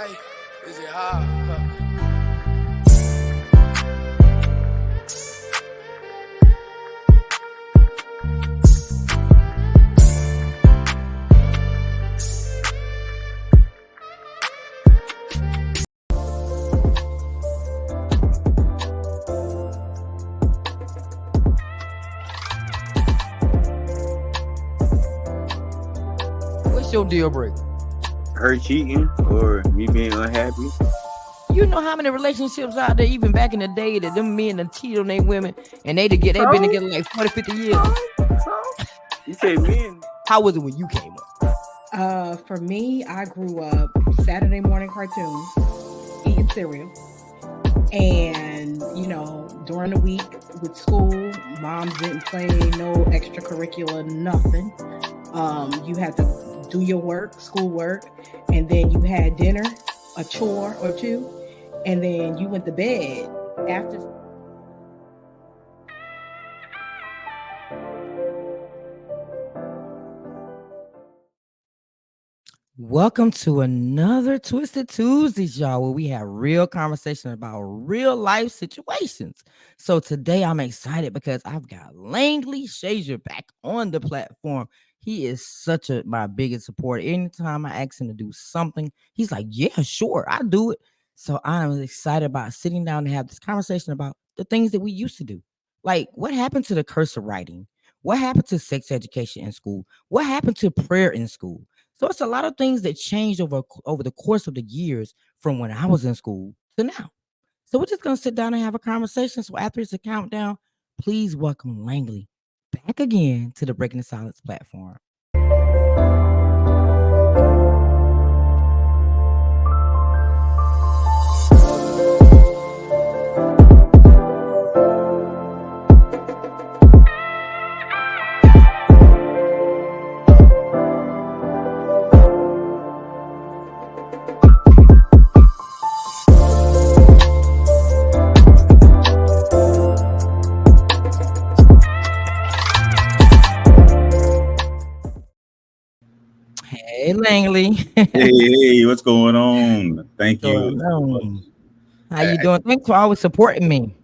Hey, is it hard? What's your deal breaker? Her cheating or me being unhappy. You know how many relationships out there, even back in the day, that them men that cheat on their women and they've been together like 40, 50 years. You say men. How was it when you came up? For me, I grew up Saturday morning cartoons, eating cereal. And, during the week with school, moms didn't play no extracurricular, nothing. You had to do your work, schoolwork, and then you had dinner, a chore or two, and then you went to bed after. Welcome to another Twisted Tuesdays, y'all, where we have real conversation about real life situations. So today I'm excited because I've got Langley Shazor back on the platform. He is my biggest supporter. Anytime I ask him to do something, he's like, yeah, sure, I'll do it. So I'm excited about sitting down and have this conversation about the things that we used to do. Like, what happened to the cursive writing? What happened to sex education in school? What happened to prayer in school? So it's a lot of things that changed over the course of the years from when I was in school to now. So we're just going to sit down and have a conversation. So after it's a countdown, please welcome Langley back again to the Breaking the Silence platform. Hey, Langley. Hey, what's going on? Thank you. How you doing? Thanks for always supporting me.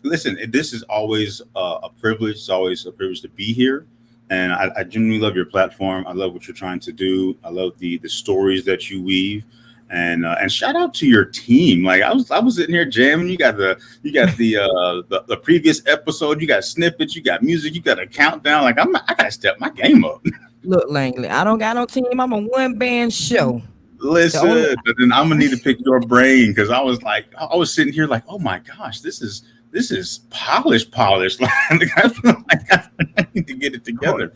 Listen, this is always a privilege. It's always a privilege to be here. And I genuinely love your platform. I love what you're trying to do. I love the stories that you weave. And shout out to your team. Like I was sitting here jamming. You got the previous episode. You got snippets. You got music. You got a countdown. Like I gotta step my game up. Look, Langley, I don't got no team. I'm a one-band show. Listen, but then I'm gonna need to pick your brain because I was sitting here like, oh my gosh, this is polished. Like, I feel like I need to get it together.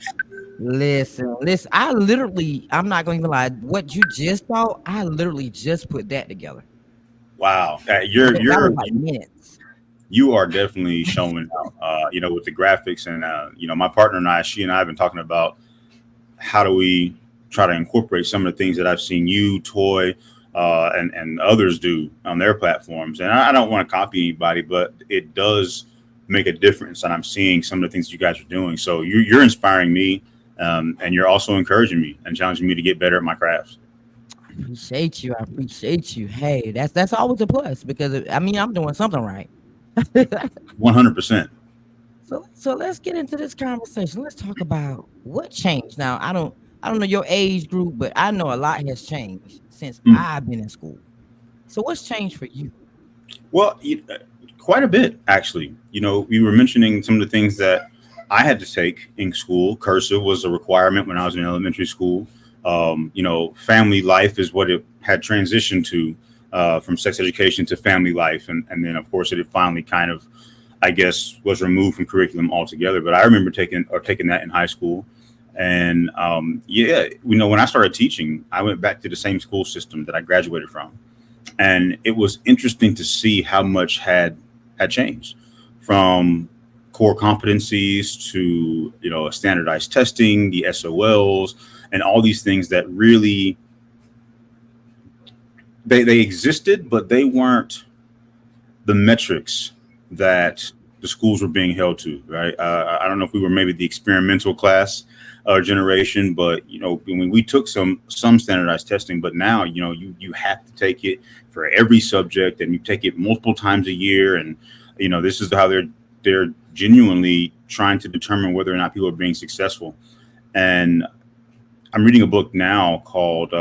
Listen. I'm not going to lie. What you just saw, I literally just put that together. Wow, you're like minutes. You are definitely showing out. With the graphics and my partner and she and I have been talking about how do we try to incorporate some of the things that I've seen you, Toy, and others do on their platforms. And I don't want to copy anybody, but it does make a difference. And I'm seeing some of the things you guys are doing. So you're inspiring me, and you're also encouraging me and challenging me to get better at my crafts. I appreciate you. Hey, that's always a plus because I'm doing something right. 100%. So let's get into this conversation. Let's talk about what changed. Now, I don't know your age group, but I know a lot has changed since I've been in school. So what's changed for you? Well, quite a bit, actually. We were mentioning some of the things that I had to take in school. Cursive was a requirement when I was in elementary school. Family life is what it had transitioned to from sex education to family life. And then, of course, it had finally kind of, I guess, was removed from curriculum altogether. But I remember taking that in high school. And when I started teaching, I went back to the same school system that I graduated from. And it was interesting to see how much had changed from core competencies to, standardized testing, the SOLs, and all these things that really they existed, but they weren't the metrics that the schools were being held to, right? I don't know if we were maybe the experimental class generation, but when we took some standardized testing, but now you have to take it for every subject, and you take it multiple times a year, and this is how they're genuinely trying to determine whether or not people are being successful. And I'm reading a book now called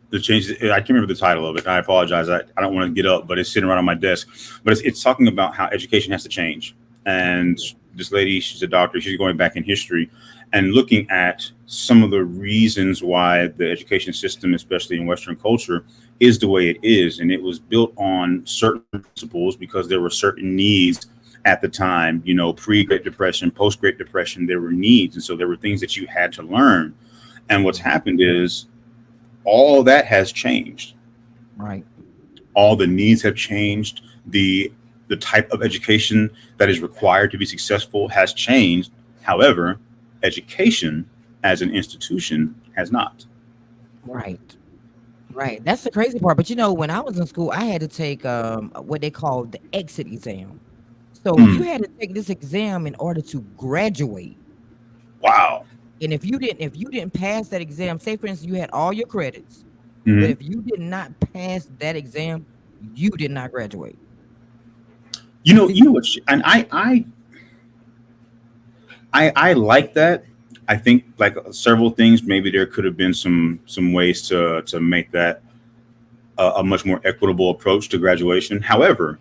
The Change. I can't remember the title of it. I apologize. I don't want to get up, but it's sitting right on my desk. But it's talking about how education has to change. And this lady, she's a doctor. She's going back in history and looking at some of the reasons why the education system, especially in Western culture, is the way it is. And it was built on certain principles because there were certain needs at the time, pre-Great Depression, post-Great Depression, there were needs. And so there were things that you had to learn. And what's happened is all that has changed. Right. All the needs have changed. The type of education that is required to be successful has changed. However, education as an institution has not. Right. Right. That's the crazy part. But when I was in school, I had to take what they call the exit exam. So you had to take this exam in order to graduate. Wow. And if you didn't pass that exam, say for instance you had all your credits, Mhm. but if you did not pass that exam, you did not graduate. You know what? And I like that. I think like several things. Maybe there could have been some ways to make that a much more equitable approach to graduation. However,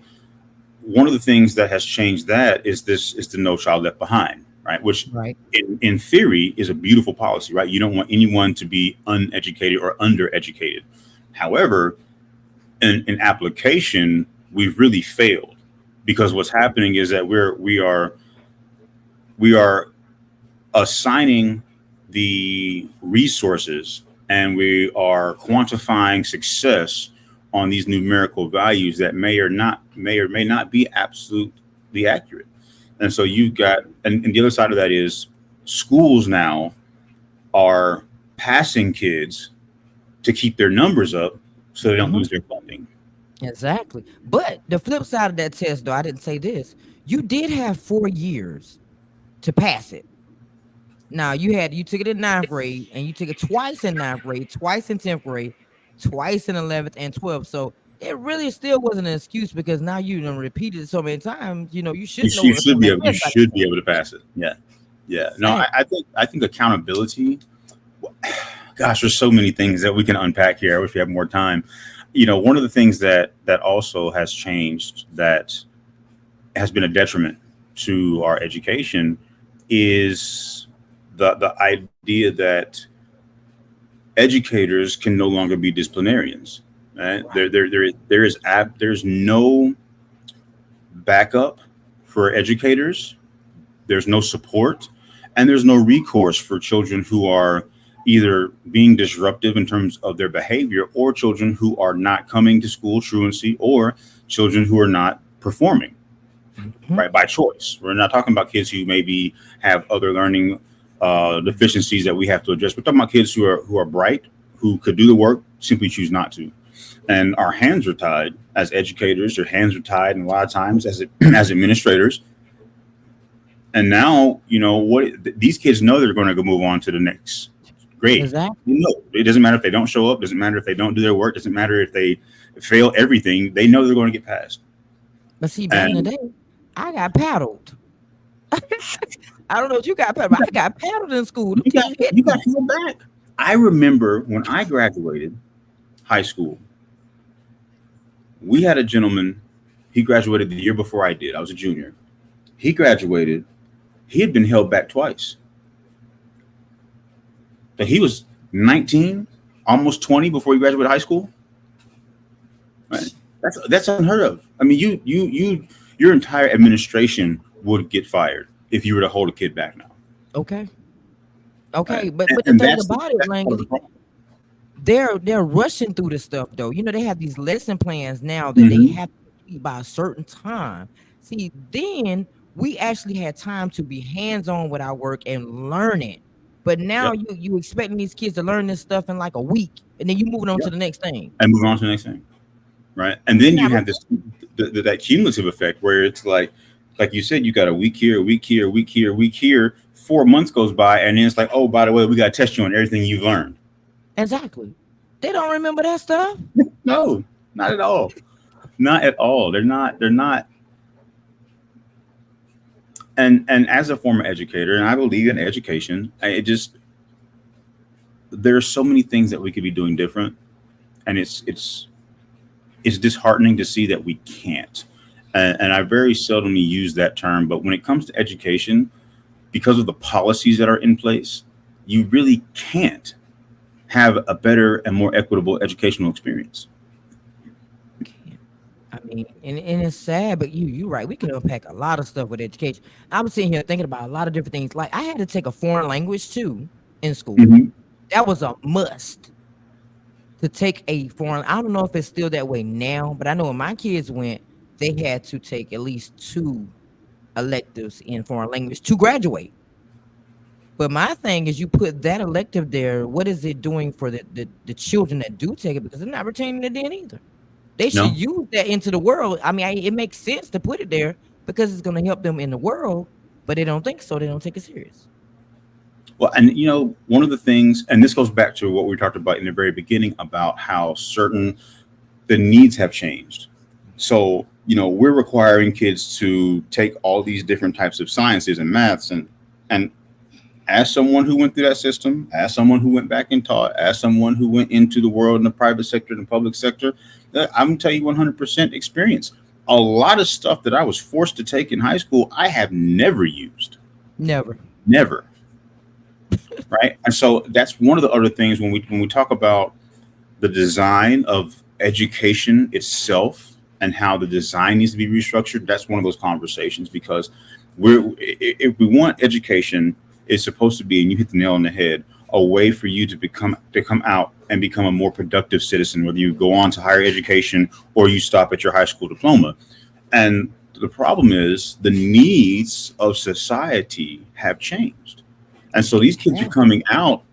one of the things that has changed that is the No Child Left Behind, right? Which Right. in theory is a beautiful policy, right? You don't want anyone to be uneducated or undereducated. However, in application, we've really failed because what's happening is that we are assigning the resources and we are quantifying success on these numerical values that may or may not be absolutely accurate. And so you've got, and the other side of that is schools now are passing kids to keep their numbers up so they don't lose their funding. Exactly. But the flip side of that test, though, I didn't say this. You did have 4 years to pass it. Now you took it in 9th grade, and you took it twice in 9th grade, twice in 10th grade, twice in 11th and 12th. So it really still wasn't an excuse because now you done repeated it so many times. You should know You what's should on be that able, you test. should be able to pass it. Yeah. Yeah. No, Same. I think accountability, gosh, there's so many things that we can unpack here. I wish we had more time. One of the things that also has changed that has been a detriment to our education is the idea that educators can no longer be disciplinarians. Right? There's no backup for educators. There's no support, and there's no recourse for children who are either being disruptive in terms of their behavior, or children who are not coming to school truancy, or children who are not performing right by choice. We're not talking about kids who maybe have other learning deficiencies that we have to address. We're talking about kids who are bright, who could do the work, simply choose not to. And our hands are tied as educators. Your hands are tied, and a lot of times as administrators. And now, these kids know they're going to go move on to the next grade. Exactly. It doesn't matter if they don't show up. Doesn't matter if they don't do their work. Doesn't matter if they fail everything. They know they're going to get passed. But see, back in the day, I got paddled. I don't know if you got paddled, but I got paddled in school. You got held back. I remember when I graduated high school, we had a gentleman. He graduated the year before I did. I was a junior. He graduated. He had been held back twice. But he was 19, almost 20 before he graduated high school. Right? That's unheard of. I mean, your entire administration would get fired if you were to hold a kid back now. Okay. Right? But the thing about it, Langley, they're rushing through this stuff though. They have these lesson plans now that they have to complete by a certain time. See, then we actually had time to be hands-on with our work and learn it. But now you expecting these kids to learn this stuff in like a week, and then you moving on to the next thing. And moving on to the next thing. right? And then Not you have this that cumulative effect where it's like you said, you got a week here, a week here, a week here, a week here. 4 months goes by, and then it's like, oh, by the way, we got to test you on everything you've learned. exactly. They don't remember that stuff. No, not at all. Not at all. They're not. They're not. And as a former educator, and I believe in education, it just there are so many things that we could be doing different, and it's disheartening to see that we can't. And I very seldomly use that term, but when it comes to education, because of the policies that are in place, you really can't have a better and more equitable educational experience. I mean, and it's sad, but you right. We can unpack a lot of stuff with education. I'm sitting here thinking about a lot of different things. Like I had to take a foreign language too in school. Mhm. That was a must to take a foreign. I don't know if it's still that way now, but I know when my kids went, they had to take at least two electives in foreign language to graduate. But my thing is, you put that elective there. What is it doing for the children that do take it? Because they're not retaining it then either. They should No. use that into the world. I mean, it makes sense to put it there because it's going to help them in the world, but they don't think so. They don't take it serious. Well, and one of the things, and this goes back to what we talked about in the very beginning about how certain the needs have changed. So, we're requiring kids to take all these different types of sciences and maths and as someone who went through that system, as someone who went back and taught, as someone who went into the world in the private sector and the public sector, I'm gonna tell you 100% experience. A lot of stuff that I was forced to take in high school, I have never used. Never. Never. Right. And so that's one of the other things when we talk about the design of education itself and how the design needs to be restructured. That's one of those conversations because if we want education, it's supposed to be, and you hit the nail on the head, a way for you to come out and become a more productive citizen, whether you go on to higher education or you stop at your high school diploma. And the problem is the needs of society have changed. And so these kids are coming out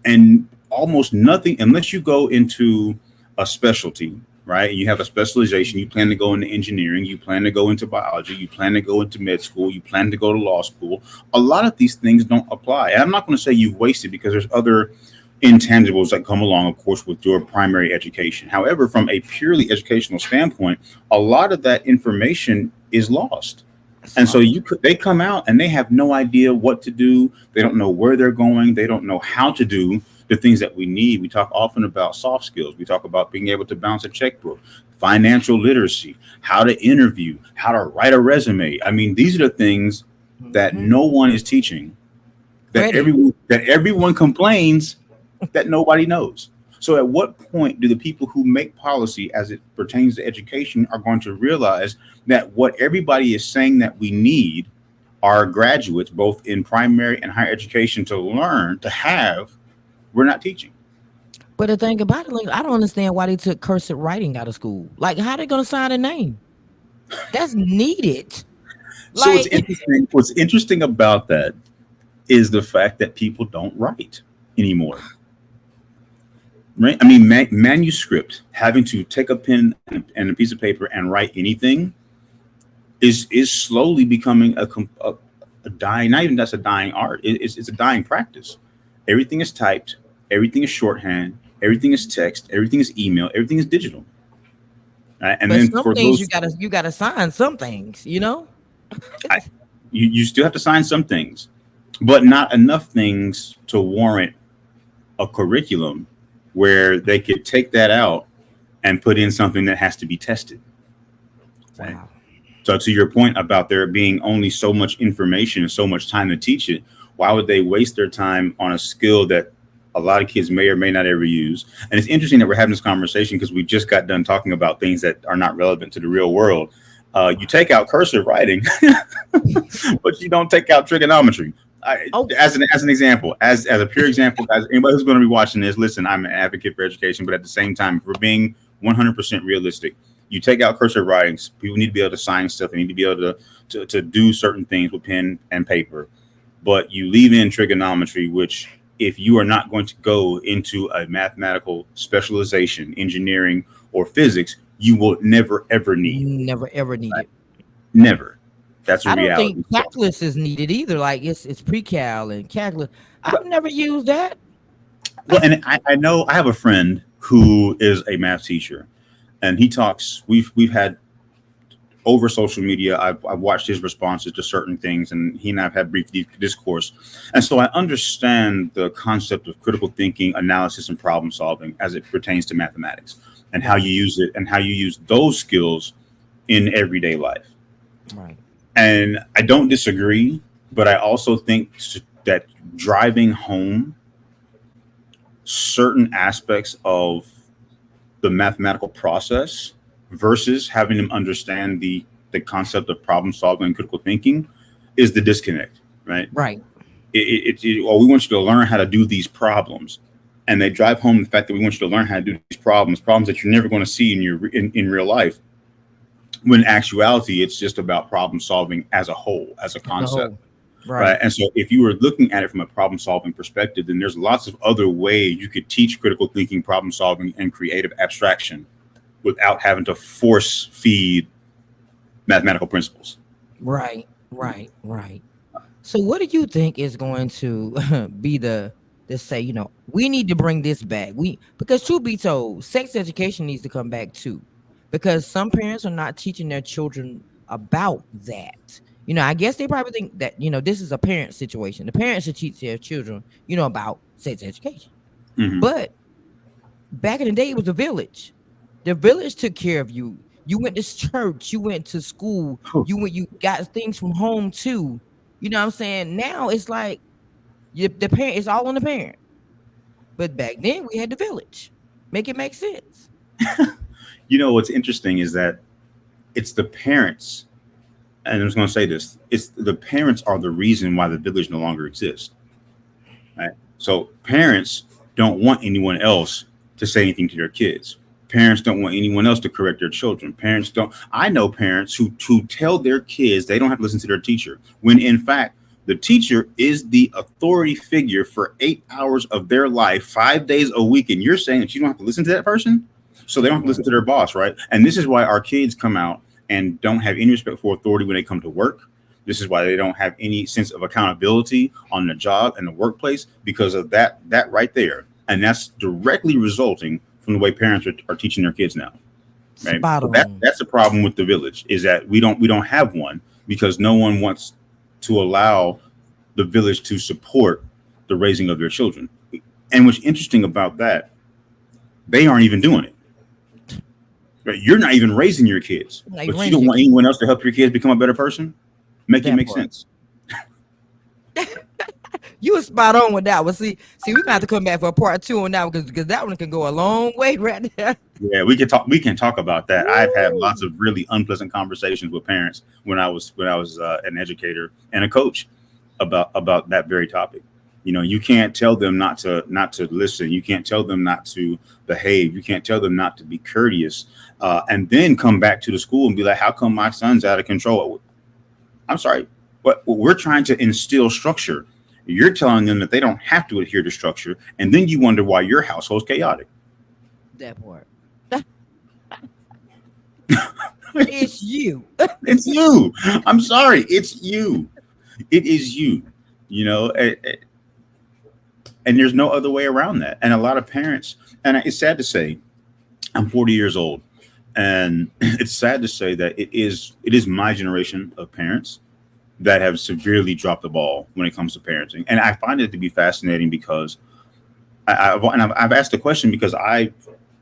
and almost nothing, unless you go into a specialty, right? You have a specialization, you plan to go into engineering, you plan to go into biology, you plan to go into med school, you plan to go to law school. A lot of these things don't apply. And I'm not going to say you've wasted because there's other intangibles that come along, of course, with your primary education. However, from a purely educational standpoint, a lot of that information is lost. And so they come out and they have no idea what to do. They don't know where they're going. They don't know how to do the things that we need. We talk often about soft skills. We talk about being able to bounce a checkbook, financial literacy, how to interview, how to write a resume. I mean, these are the things that no one is teaching, that everyone complains that nobody knows. So at what point do the people who make policy as it pertains to education are going to realize that what everybody is saying that we need are graduates, both in primary and higher education, to learn, to have, we're not teaching? But the thing about it, like, I don't understand why they took cursive writing out of school. Like, how they going to sign a name? That's needed. So what's interesting about that is the fact that people don't write anymore. Right? I mean, manuscript, having to take a pen and a piece of paper and write anything is slowly becoming a dying, not even that's a dying art. It's a dying practice. Everything is typed. Everything is shorthand. Everything is text. Everything is email. Everything is digital. And but then some for things those, you gotta sign some things, you still have to sign some things, but not enough things to warrant a curriculum where they could take that out and put in something that has to be tested. Right? Wow. So to your point about there being only so much information and so much time to teach it, why would they waste their time on a skill that a lot of kids may or may not ever use? And it's interesting that we're having this conversation because we just got done talking about things that are not relevant to the real world. You take out cursive writing, but you don't take out trigonometry. As an example, as a pure example, guys, anybody who's going to be watching this, listen, I'm an advocate for education, but at the same time, if we're being 100% realistic, you take out cursive writings, people need to be able to sign stuff. They need to be able to do certain things with pen and paper, but you leave in trigonometry, which if you are not going to go into a mathematical specialization, engineering or physics, you will never ever need. Never ever need Right? it. Never. That's a I don't reality. think So, calculus is needed either. Like it's pre-cal and calculus. I've but, never used that. well, and I know I have a friend who is a math teacher, and he talks. We've had over social media. I've watched his responses to certain things, and he and I've had brief discourse. And so I understand the concept of critical thinking, analysis, and problem solving as it pertains to mathematics and how you Right, use it and how you use those skills in everyday life. right, And I don't disagree, but I also think that driving home certain aspects of the mathematical process versus having them understand the concept of problem solving and critical thinking is the disconnect, right? right. Well, we want you to learn how to do these problems, and they drive home the fact that we want you to learn how to do these problems that you're never going to see in in real life. When in actuality, it's just about problem solving as a whole, as a The concept. whole Right. right. And so if you were looking at it from a problem solving perspective, then there's lots of other ways you could teach critical thinking, problem solving, and creative abstraction without having to force feed mathematical principles. Right, right, right. So what do you think is going to be the say, we need to bring this back. Because truth be told, sex education needs to come back too. Because some parents are not teaching their children about that. I guess they probably think that, this is a parent situation. The parents should teach their children, about sex education. Hmm. But back in the day, it was the village. The village took care of you. You went to church, you went to school, you got things from home too. You know what I'm saying? Now it's like the parent, it's all on the parent. But back then we had the village. Make it make sense. What's interesting is that it's the parents, and I was going to say this: it's the parents are the reason why the village no longer exists. Right? So parents don't want anyone else to say anything to their kids. Parents don't want anyone else to correct their children. Parents don't. I know parents who tell their kids they don't have to listen to their teacher when in fact the teacher is the authority figure for 8 hours of their life, 5 days a week, and you're saying that you don't have to listen to that person, so they don't have to listen Right. to their boss, right? And this is why our kids come out and don't have any respect for authority when they come to work. This is why they don't have any sense of accountability on the job and the workplace because of that right there. And that's directly resulting from the way parents are teaching their kids now. Right. Spot So on. that's a problem with the village is that we don't have one because no one wants to allow the village to support the raising of their children. And what's interesting about that, they aren't even doing it. Right? You're not even raising your kids, Like but you raise don't your want kid. anyone else to help your kids become a better person. Make it That make part. sense. You were spot on with that one. See, we gonna have to come back for a part two on that one because that one can go a long way right there. Yeah, we can talk. We can talk about that. I've had lots Woo! of really unpleasant conversations with parents when I was an educator and a coach about that very topic. You can't tell them not to listen. You can't tell them not to behave. You can't tell them not to be courteous, and then come back to the school and be like, "How come my son's out of control?" I'm sorry, but we're trying to instill structure. You're telling them that they don't have to adhere to structure, and then you wonder why your household's chaotic. That part. It's you. It's you. I'm sorry. It's you. It is you. You know, and there's no other way around that. And a lot of parents, and it's sad to say, I'm 40 years old, and it's sad to say that it is my generation of parents that have severely dropped the ball when it comes to parenting. And I find it to be fascinating because I've asked the question because I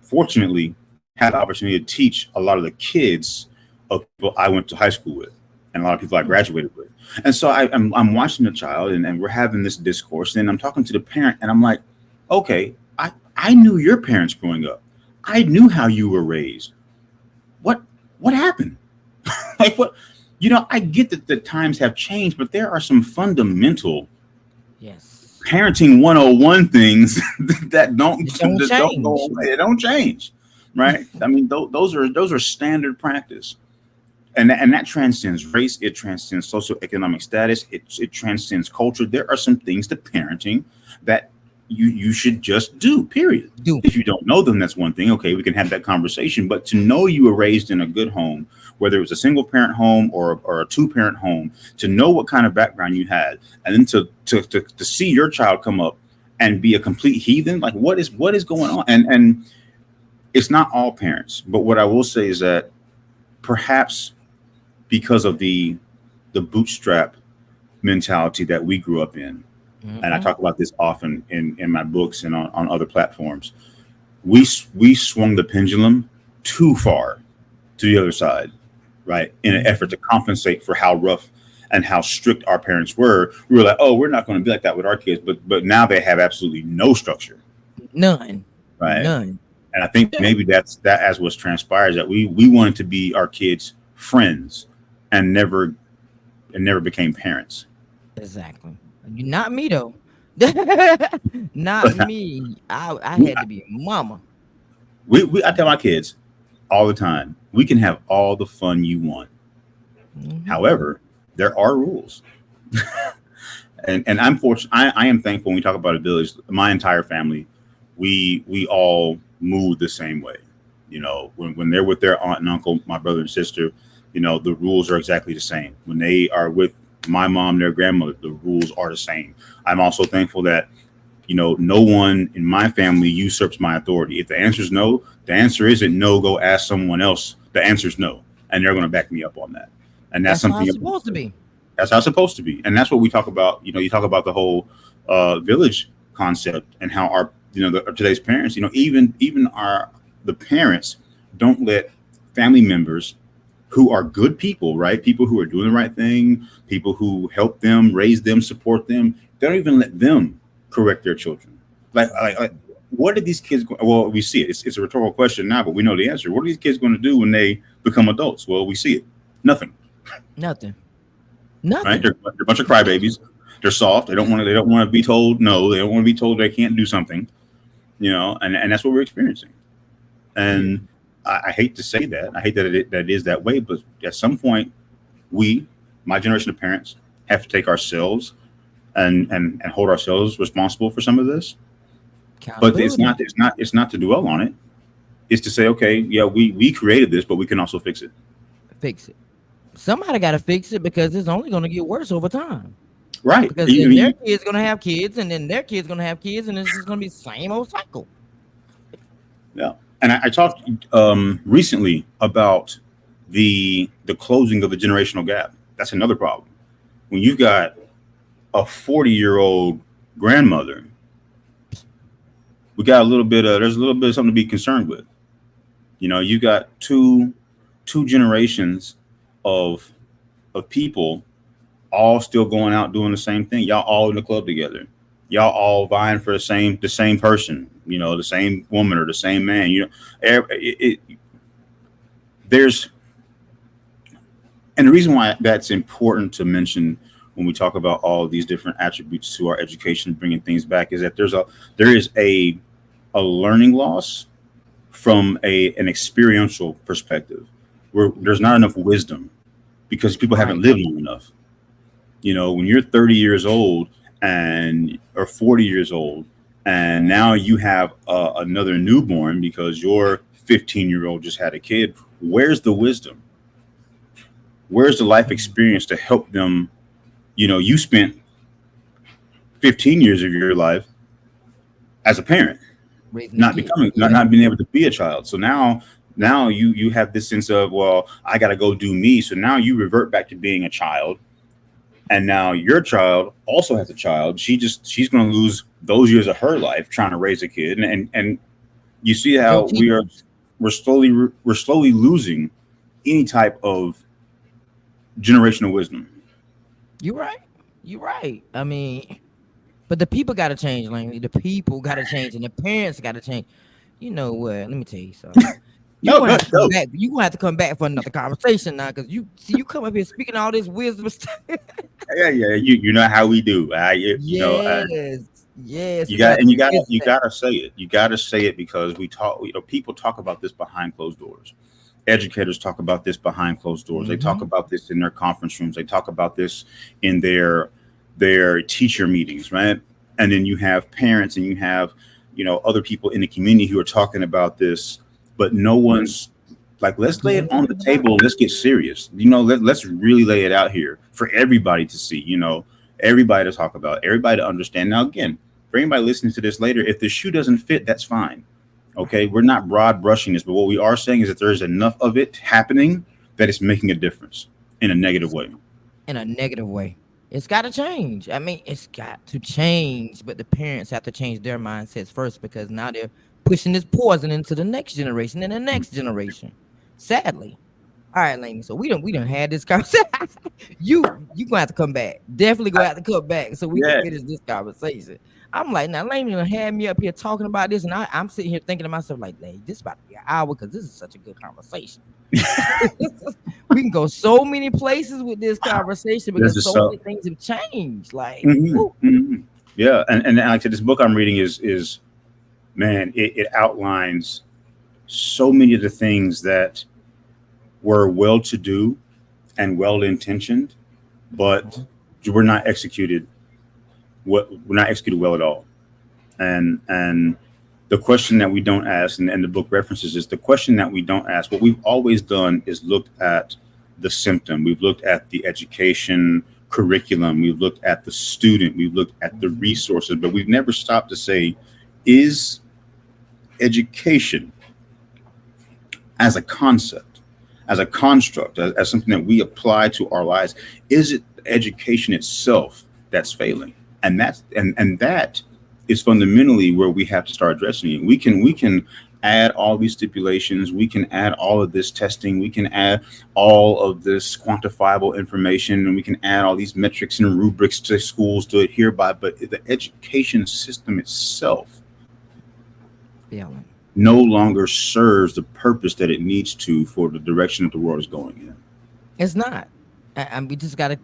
fortunately had the opportunity to teach a lot of the kids of people I went to high school with and a lot of people I Mm. graduated with. And so I'm watching the child and we're having this discourse and I'm talking to the parent and I'm like, okay, I knew your parents growing up. I knew how you were raised. What what happened? Like what I get that the times have changed, but there are some fundamental Yes. parenting 101 things that don't It don't just don't go change. away. They don't change, right? I mean, those are standard practice, and that transcends race. It transcends socioeconomic status. It transcends culture. There are some things to parenting that you should just do, period. Do. If you don't know them, that's one thing. Okay, we can have that conversation. But to know you were raised in a good home, whether it was a single parent home or a two parent home, to know what kind of background you had, and then to see your child come up and be a complete heathen, like what is going on? And it's not all parents, but what I will say is that perhaps because of the bootstrap mentality that we grew up in, and I talk about this often in my books and on other platforms, we swung the pendulum too far to the other side, right? In an effort to compensate for how rough and how strict our parents were. We were like, oh, we're not going to be like that with our kids, but now they have absolutely no structure, None. right? None. And I think maybe that as what's transpires, that we wanted to be our kids' friends and never became parents. Exactly. Not me though. Not me. I we, had to be a mama. I tell my kids all the time, we can have all the fun you want. However, there are rules. and I'm fortunate. I am thankful when we talk about a village, my entire family, we all move the same way. You know, when they're with their aunt and uncle, my brother and sister, you know, the rules are exactly the same. When they are with my mom, their grandmother, the rules are the same. I'm also thankful that, you know, no one in my family usurps my authority. If the answer is no, the answer isn't no, go ask someone else. The answer is no. And they're going to back me up on that. And that's That's how something it's supposed to be. that's how it's supposed to be. And that's what we talk about. You know, you talk about the whole village concept and how our, you know, today's parents, you know, even the parents don't let family members who are good people, right? People who are doing the right thing, people who help them, raise them, support them. They don't even let them correct their children. Like what are these kids? Well, we see it. It's a rhetorical question now, but we know the answer. What are these kids going to do when they become adults? Well, we see it. Nothing. Nothing. Right? Nothing. They're a bunch of crybabies. They're soft. They don't want to. They don't want to be told no. They don't want to be told they can't do something. You know, and that's what we're experiencing. And I hate to say that. I hate that that it is that way. But at some point, we, my generation of parents, have to take ourselves and hold ourselves responsible for some of this. But Accountability. it's not to dwell on it. It's to say, okay, yeah, we created this, but we can also fix it. Fix it. Somebody got to fix it because it's only going to get worse over time. Right. Because then their kids going to have kids, and then their kids going to have kids, and it's just going to be the same old cycle. Yeah. And I talked recently about the closing of the generational gap. That's another problem. When you've got a 40-year-old grandmother, we got there's a little bit of something to be concerned with. You know, you got two generations of people all still going out doing the same thing. Y'all all in the club together. Y'all all vying for the same person, you know, the same woman or the same man. You know, there's, and the reason why that's important to mention when we talk about all of these different attributes to our education, bringing things back, is that there is a learning loss from an experiential perspective, where there's not enough wisdom because people haven't lived long enough. You know, when you're 30 years old or 40 years old, and now you have another newborn because your 15-year-old just had a kid, where's the wisdom? Where's the life experience to help them? You know, you spent 15 years of your life as a parent, not being able to be a child. So now you have this sense of, well, I got to go do me. So now you revert back to being a child. And now your child also has a child. She's going to lose those years of her life trying to raise a kid. And you see how we're slowly losing any type of generational wisdom. You're right. I mean, but the people got to change, Langley. The people got to change, and the parents got to change. You know what? Let me tell you something. You're gonna have to come back. You're gonna have to come back for another conversation now, because you come up here speaking all this wisdom stuff. Yeah. You know how we do. Yes. You gotta say it. You gotta say it because we talk. You know, people talk about this behind closed doors. Educators talk about this behind closed doors. They talk about this in their conference rooms. They talk about this in their teacher meetings, right? and then you have parents and you have, other people in the community who are talking about this, but no one's like, let's lay it on the table. Let's get serious. Let's really lay it out here for everybody to see, everybody to talk about, everybody to understand. Now, again, for anybody listening to this later, if the shoe doesn't fit, that's fine. Okay. We're not broad brushing this, but what we are saying is that there's enough of it happening that it's making a difference in a negative way. In a negative way. It's got to change. I mean, it's got to change, but the parents have to change their mindsets first because now they're pushing this poison into the next generation and the next generation. Sadly. All right, Laney. So we don't had this conversation. you gonna have to come back. Definitely gonna have to come back so we can finish this conversation. I'm like, now Laney done had me up here talking about this, and I'm sitting here thinking to myself, like, Laney, this is about to be an hour because this is such a good conversation. We can go so many places with this conversation because so many things have changed. Like, yeah, and like I said, this book I'm reading is man, it outlines so many of the things that were well-to-do and well-intentioned, but we're not executed. We're not executed well at all. And the question that we don't ask, and the book references is the question that we don't ask. What we've always done is looked at the symptom. We've looked at the education curriculum. We've looked at the student. We've looked at the resources, but we've never stopped to say, is education as a concept, as a construct, as something that we apply to our lives, is it education itself that's failing? And that is fundamentally where we have to start addressing it. We can add all these stipulations, we can add all of this testing, we can add all of this quantifiable information, and we can add all these metrics and rubrics to schools to adhere by, but the education system itself no longer serves the purpose that it needs to for the direction that the world is going in. It's not. And we just gotta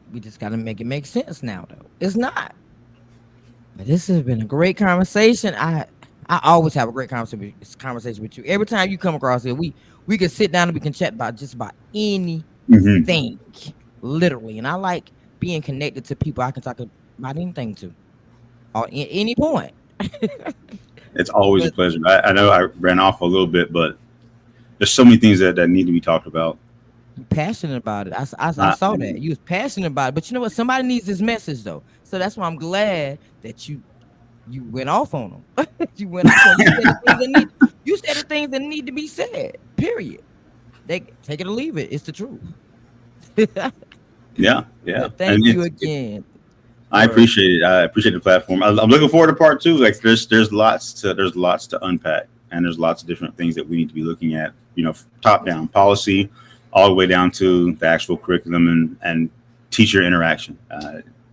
make it make sense now, though. It's not. But this has been a great conversation. I always have a great conversation with you. Every time you come across it, we can sit down and we can chat about just about anything, literally. And I like being connected to people I can talk about anything to, or any point. It's always a pleasure. I know I ran off a little bit, but there's so many things that need to be talked about. You're passionate about it. I saw that. You was passionate about it. But you know what? Somebody needs this message, though. So that's why I'm glad that you went off on them. You went off on them. You said the things that need to be said, period. They take it or leave it. It's the truth. Yeah. Thank you again. I appreciate it. I appreciate the platform. I'm looking forward to part two. Like there's lots to unpack, and there's lots of different things that we need to be looking at, top down policy, all the way down to the actual curriculum and teacher interaction.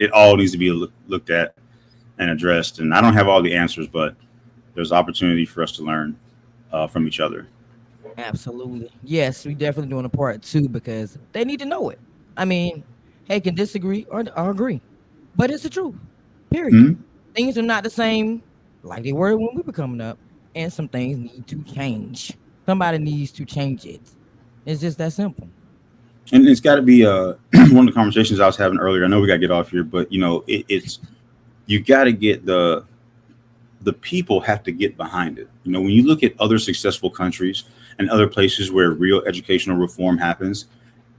It all needs to be looked at and addressed. And I don't have all the answers, but there's opportunity for us to learn from each other. Absolutely. Yes, we definitely doing a part two because they need to know it. I mean, they can disagree or agree, but it's the truth. Period. Mm-hmm. Things are not the same like they were when we were coming up, and some things need to change. Somebody needs to change it. It's just that simple. And it's got to be one of the conversations I was having earlier. I know we got to get off here, but it's you got to get the people have to get behind it. When you look at other successful countries and other places where real educational reform happens,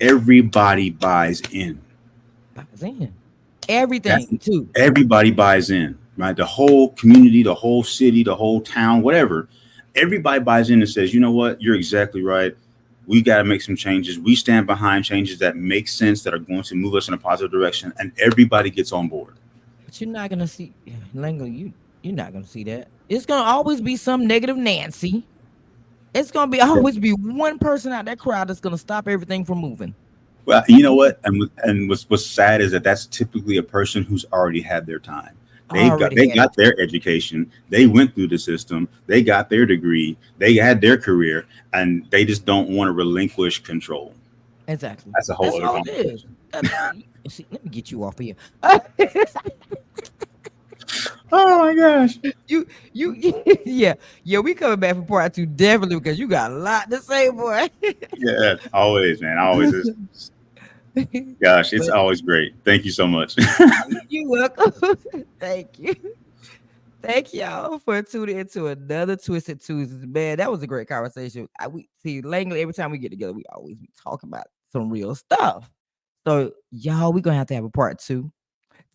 everybody buys in. Everything too. Everybody buys in, right? The whole community, the whole city, the whole town, whatever. Everybody buys in and says, you know what? You're exactly right. We got to make some changes. We stand behind changes that make sense, that are going to move us in a positive direction, and everybody gets on board. But you're not gonna see, Langley. You're not gonna see that. It's gonna always be some negative Nancy. It's gonna always be one person out that crowd that's gonna stop everything from moving. Well, you know what? And what's sad is that that's typically a person who's already had their time. They got their education. They went through the system. They got their degree. They had their career, and they just don't want to relinquish control. Exactly. That's a whole other conversation. See, let me get you off here. Oh my gosh. You yeah. We coming back for part two definitely because you got a lot to say, boy. Yeah, always, man. Always is. Gosh, it's always great. Thank you so much. You're welcome. Thank you. Thank y'all for tuning into another Twisted Tuesdays. Man, that was a great conversation. We see Langley every time we get together, we always be talking about some real stuff. So, y'all, we're gonna have to have a part two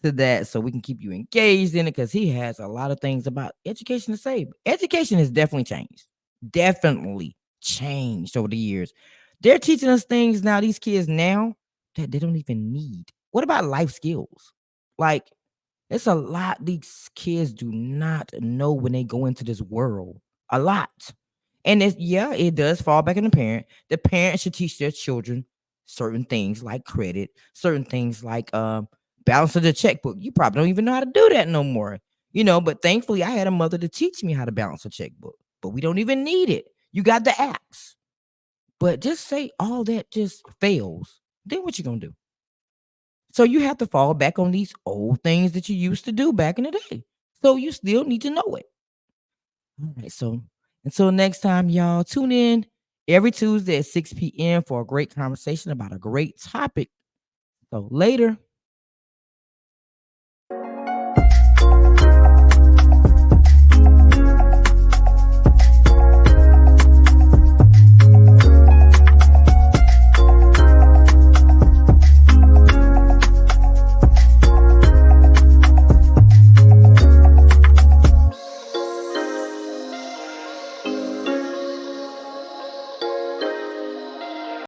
to that so we can keep you engaged in it because he has a lot of things about education to say. Education has definitely changed over the years. They're teaching us things now, these kids now, that they don't even need. What about life skills? Like, it's a lot these kids do not know when they go into this world. A lot. And it does fall back on the parent. The parent should teach their children certain things like credit, certain things like balance of the checkbook. You probably don't even know how to do that no more. But thankfully I had a mother to teach me how to balance a checkbook. But we don't even need it. You got the apps. But just say all that just fails. Then what you gonna do? So you have to fall back on these old things that you used to do back in the day. So you still need to know it. All right. So until next time, y'all tune in every Tuesday at 6 p.m. for a great conversation about a great topic. So later.